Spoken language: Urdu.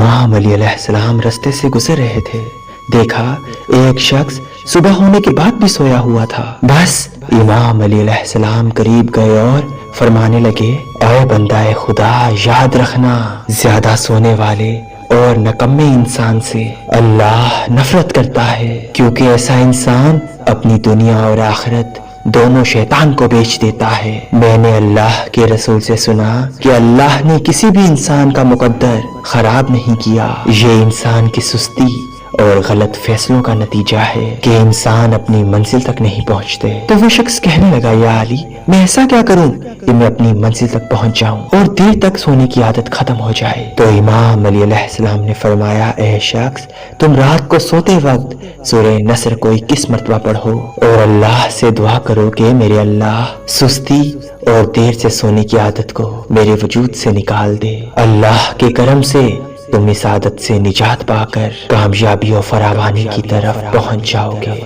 امام علی علیہ السلام رستے سے گزر رہے تھے، دیکھا ایک شخص صبح ہونے کے بعد بھی سویا ہوا تھا۔ بس امام علی علیہ السلام قریب گئے اور فرمانے لگے، اے بندہ خدا، یاد رکھنا زیادہ سونے والے اور نکمے انسان سے اللہ نفرت کرتا ہے، کیونکہ ایسا انسان اپنی دنیا اور آخرت دونوں شیطان کو بیچ دیتا ہے۔ میں نے اللہ کے رسول سے سنا کہ اللہ نے کسی بھی انسان کا مقدر خراب نہیں کیا، یہ انسان کی سستی اور غلط فیصلوں کا نتیجہ ہے کہ انسان اپنی منزل تک نہیں پہنچتے۔ تو وہ شخص کہنے لگا، یا علی، میں ایسا کیا کروں کہ میں اپنی منزل تک پہنچ جاؤں اور دیر تک سونے کی عادت ختم ہو جائے؟ تو امام علی علیہ السلام نے فرمایا، اے شخص، تم رات کو سوتے وقت سورہ نصر کو 21 مرتبہ پڑھو اور اللہ سے دعا کرو کہ میرے اللہ سستی اور دیر سے سونے کی عادت کو میرے وجود سے نکال دے۔ اللہ کے کرم سے تم اس عادت سے نجات پا کر کامیابی اور فراوانی کی طرف پہنچ جاؤ گے۔